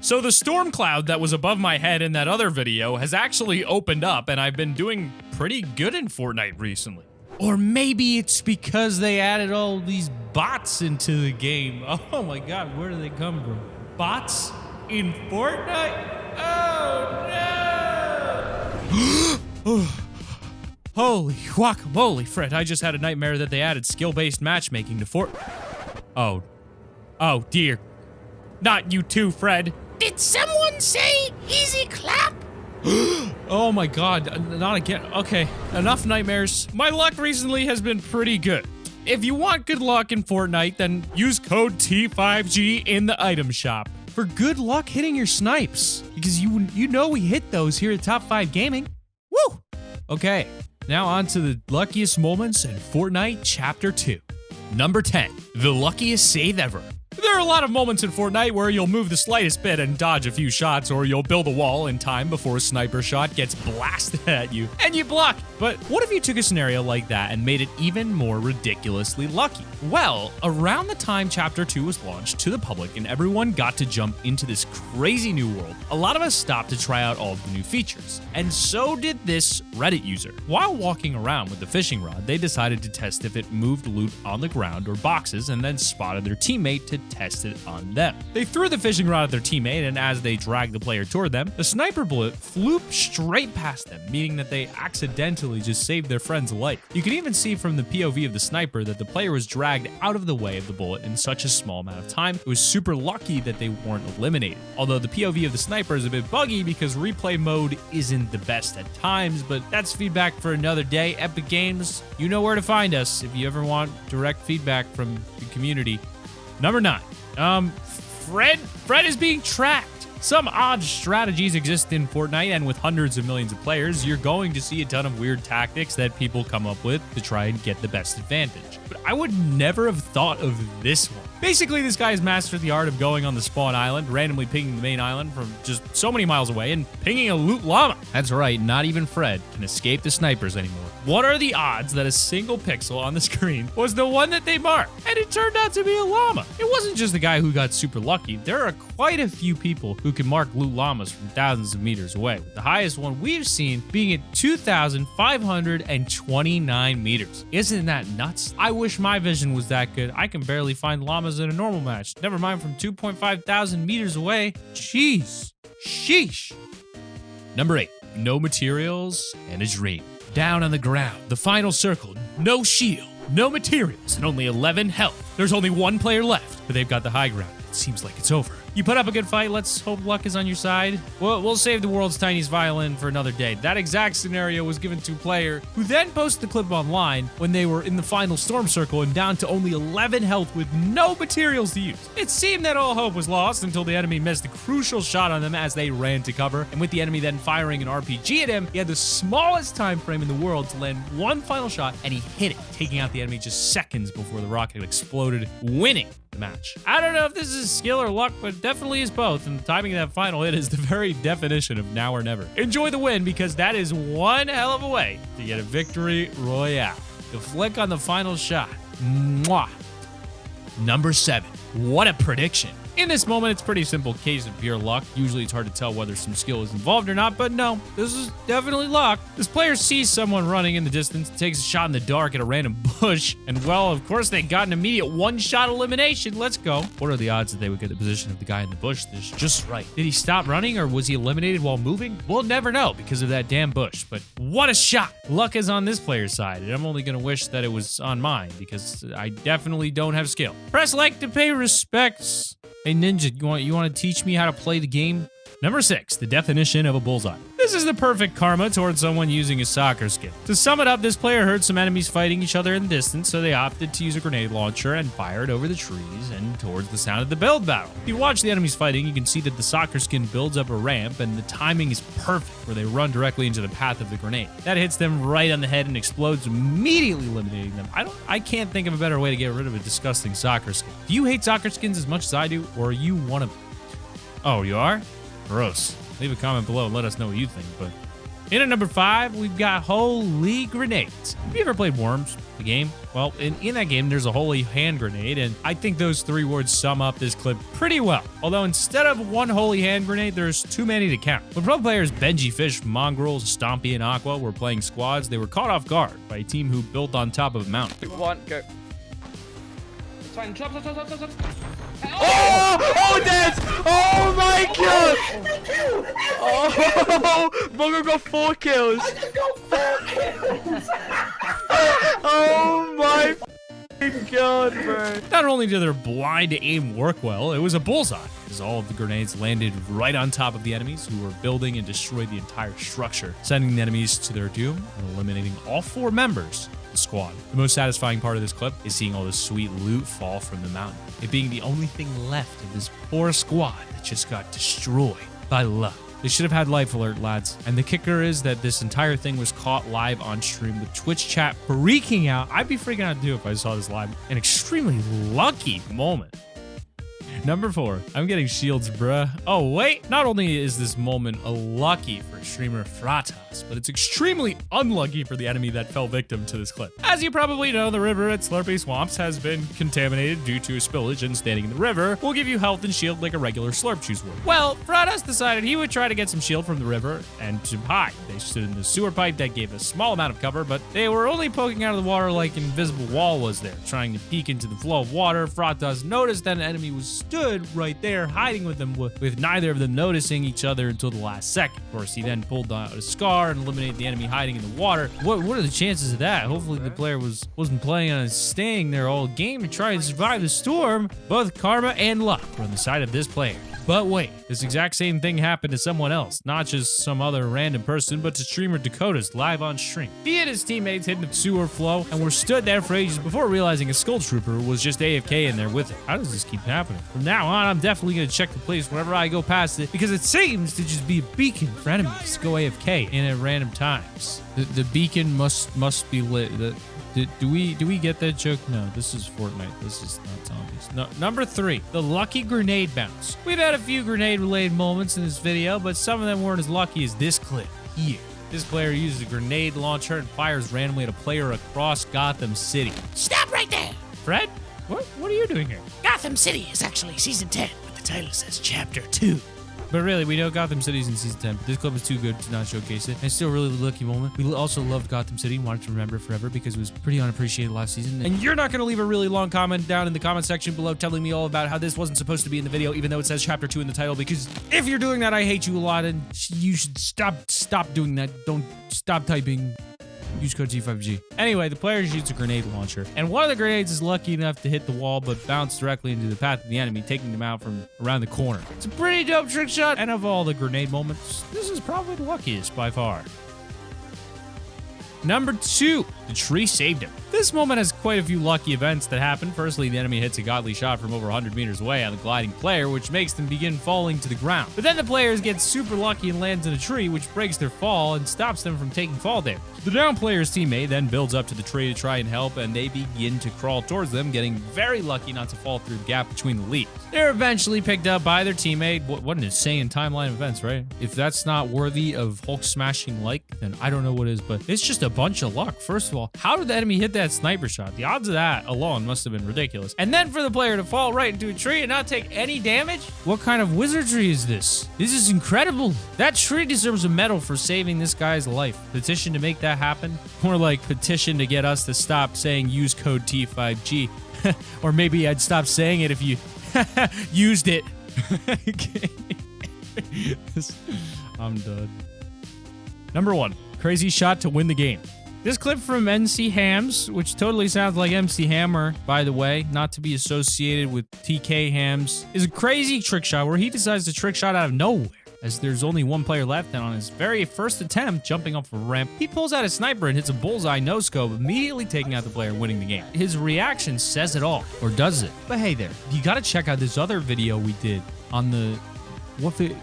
So the storm cloud that was above my head in that other video has actually opened up, and I've been doing pretty good in Fortnite recently. Or maybe it's because they added all these bots into the game. Oh my god, where do they come from? Bots in Fortnite? Oh no! Holy guacamole, Fred, I just had a nightmare that they added skill-based matchmaking to Oh dear. Not you too, Fred. Did someone say easy clap? Oh my god, not again. Okay, enough nightmares. My luck recently has been pretty good. If you want good luck in Fortnite, then use code T5G in the item shop for good luck hitting your snipes. Because you know we hit those here at Top 5 Gaming. Woo! Okay, now on to the luckiest moments in Fortnite Chapter 2. Number 10, the luckiest save ever. There are a lot of moments in Fortnite where you'll move the slightest bit and dodge a few shots, or you'll build a wall in time before a sniper shot gets blasted at you, and you block. But what if you took a scenario like that and made it even more ridiculously lucky? Well, around the time Chapter 2 was launched to the public and everyone got to jump into this crazy new world, a lot of us stopped to try out all of the new features. And so did this Reddit user. While walking around with the fishing rod, they decided to test if it moved loot on the ground or boxes, and then spotted their teammate to test it on them. They threw the fishing rod at their teammate, and as they dragged the player toward them, the sniper bullet flew straight past them, meaning that they accidentally just saved their friend's life. You can even see from the POV of the sniper that the player was dragged out of the way of the bullet in such a small amount of time. It was super lucky that they weren't eliminated. Although the POV of the sniper is a bit buggy because replay mode isn't the best at times, but that's feedback for another day. Epic Games, you know where to find us if you ever want direct feedback from the community. Number 9. Fred is being tracked. Some odd strategies exist in Fortnite, and with hundreds of millions of players, you're going to see a ton of weird tactics that people come up with to try and get the best advantage. But I would never have thought of this one. Basically, this guy has mastered the art of going on the spawn island, randomly pinging the main island from just so many miles away, and pinging a loot llama. That's right, not even Fred can escape the snipers anymore. What are the odds that a single pixel on the screen was the one that they marked? And it turned out to be a llama. It wasn't just the guy who got super lucky. There are quite a few people who can mark loot llamas from thousands of meters away, with the highest one we've seen being at 2,529 meters. Isn't that nuts? I wish my vision was that good. I can barely find llamas in a normal match, never mind from 2.5 thousand meters away. Jeez. Sheesh. Number 8, no materials and a dream. Down on the ground, the final circle, no shield, no materials, and only 11 health. There's only one player left, but they've got the high ground. It seems like it's over. You put up a good fight, let's hope luck is on your side. We'll save the world's tiniest violin for another day. That exact scenario was given to a player who then posted the clip online when they were in the final storm circle and down to only 11 health with no materials to use. It seemed that all hope was lost until the enemy missed a crucial shot on them as they ran to cover, and with the enemy then firing an RPG at him, he had the smallest time frame in the world to land one final shot, and he hit it, taking out the enemy just seconds before the rocket exploded, winning the match. I don't know if this is skill or luck, but definitely is both, and the timing of that final hit is the very definition of now or never. Enjoy the win, because that is one hell of a way to get a victory royale. The flick on the final shot. Mwah. Number 7. What a prediction. In this moment, it's a pretty simple case of pure luck. Usually it's hard to tell whether some skill is involved or not, but no, this is definitely luck. This player sees someone running in the distance, takes a shot in the dark at a random bush, and well, of course they got an immediate one-shot elimination. Let's go. What are the odds that they would get the position of the guy in the bush that's just right? Did he stop running, or was he eliminated while moving? We'll never know because of that damn bush, but what a shot. Luck is on this player's side, and I'm only gonna wish that it was on mine because I definitely don't have skill. Press like to pay respects. Hey Ninja, you want to teach me how to play the game? Number 6, the definition of a bullseye. This is the perfect karma towards someone using a soccer skin. To sum it up, this player heard some enemies fighting each other in the distance, so they opted to use a grenade launcher and fired over the trees and towards the sound of the build battle. If you watch the enemies fighting, you can see that the soccer skin builds up a ramp, and the timing is perfect where they run directly into the path of the grenade. That hits them right on the head and explodes, immediately eliminating them. I can't think of a better way to get rid of a disgusting soccer skin. Do you hate soccer skins as much as I do, or are you one of them? Oh, you are? Gross. Leave a comment below and let us know what you think, but In at number 5, we've got Holy Grenades. Have you ever played Worms, the game? Well, in that game, there's a holy hand grenade, and I think those 3 words sum up this clip pretty well. Although instead of 1 holy hand grenade, there's too many to count. When pro players Benji Fish, Mongrels, Stompy, and Aqua were playing squads, they were caught off guard by a team who built on top of a mountain. 1, go. It's fine. Stop. Oh, Dad! Oh my god! Oh, Mongo got 4 kills. I just got 4 kills. Oh my god, bro. Not only did their blind aim work well, it was a bullseye, as all of the grenades landed right on top of the enemies who were building and destroyed the entire structure, sending the enemies to their doom and eliminating all 4 members of the squad. The most satisfying part of this clip is seeing all this sweet loot fall from the mountain, it being the only thing left of this poor squad that just got destroyed by luck. They should have had life alert, lads. And the kicker is that this entire thing was caught live on stream with Twitch chat freaking out. I'd be freaking out too if I saw this live. An extremely lucky moment. Number 4, I'm getting shields, bruh. Oh, wait. Not only is this moment lucky for streamer Fratas, but it's extremely unlucky for the enemy that fell victim to this clip. As you probably know, the river at Slurpy Swamps has been contaminated due to a spillage, and standing in the river will give you health and shield like a regular Slurp Juice would. Well, Fratas decided he would try to get some shield from the river and to hide. They stood in the sewer pipe that gave a small amount of cover, but they were only poking out of the water like an invisible wall was there. Trying to peek into the flow of water, Fratas noticed that an enemy was stood right there hiding with them, with neither of them noticing each other until the last second. Of course, he then pulled out a scar and eliminated the enemy hiding in the water. What are the chances of that? Hopefully the player wasn't planning on staying there all game to try and survive the storm. Both karma and luck were on the side of this player. But wait, this exact same thing happened to someone else, not just some other random person, but to streamer Dakota's live on stream. He and his teammates hit the sewer flow and were stood there for ages before realizing a skull trooper was just AFK in there with it. How does this keep happening? From now on, I'm definitely going to check the place whenever I go past it, because it seems to just be a beacon for enemies to go AFK in at random times. The beacon must be lit. Do we get that joke? No, this is Fortnite. This is not zombies. No, number 3, the lucky grenade bounce. We've had a few grenade-related moments in this video, but some of them weren't as lucky as this clip here. This player uses a grenade launcher and fires randomly at a player across Gotham City. Stop right there. Fred, what are you doing here? Gotham City is actually season 10, but the title says chapter 2. But really, we know Gotham City's in season 10, but this clip was too good to not showcase it. And it's still a really lucky moment. We also loved Gotham City and wanted to remember it forever because it was pretty unappreciated last season. And you're not going to leave a really long comment down in the comment section below telling me all about how this wasn't supposed to be in the video, even though it says chapter 2 in the title, because if you're doing that, I hate you a lot, and you should stop doing that. Don't stop typing. Use code T5G. Anyway, the player shoots a grenade launcher, and one of the grenades is lucky enough to hit the wall, but bounce directly into the path of the enemy, taking them out from around the corner. It's a pretty dope trick shot, and of all the grenade moments, this is probably the luckiest by far. Number 2, the tree saved him. This moment has quite a few lucky events that happen. Firstly, the enemy hits a godly shot from over 100 meters away on the gliding player, which makes them begin falling to the ground. But then the players get super lucky and lands in a tree, which breaks their fall and stops them from taking fall damage. The down player's teammate then builds up to the tree to try and help, and they begin to crawl towards them, getting very lucky not to fall through the gap between the leaves. They're eventually picked up by their teammate. What an insane timeline of events, right? If that's not worthy of Hulk smashing like, then I don't know what is, but it's just a bunch of luck. First of all, how did the enemy hit that sniper shot? The odds of that alone must have been ridiculous. And then for the player to fall right into a tree and not take any damage? What kind of wizardry is this? This is incredible. That tree deserves a medal for saving this guy's life. Petition to make that happen? More like petition to get us to stop saying use code T5G. Or maybe I'd stop saying it if you used it. I'm done. Number 1, crazy shot to win the game. This clip from MC Hams, which totally sounds like MC Hammer, by the way, not to be associated with TK Hams, is a crazy trick shot where he decides to trick shot out of nowhere, as there's only one player left, and on his very first attempt, jumping off a ramp, he pulls out a sniper and hits a bullseye no-scope, immediately taking out the player, winning the game. His reaction says it all, or does it? But hey there, you gotta check out this other video we did on the...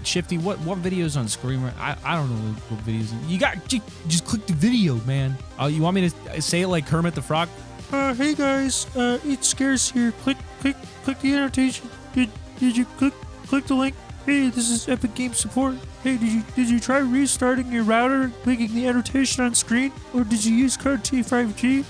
Shifty, what video's on Screamer? I don't know what videos. You got just click the video, man. You want me to say it like Kermit the Frog? Hey guys, it's Scarce here. Click the annotation. Did you click the link? Hey, this is Epic Game Support. Hey, did you try restarting your router, clicking the annotation on screen, or did you use code T5G?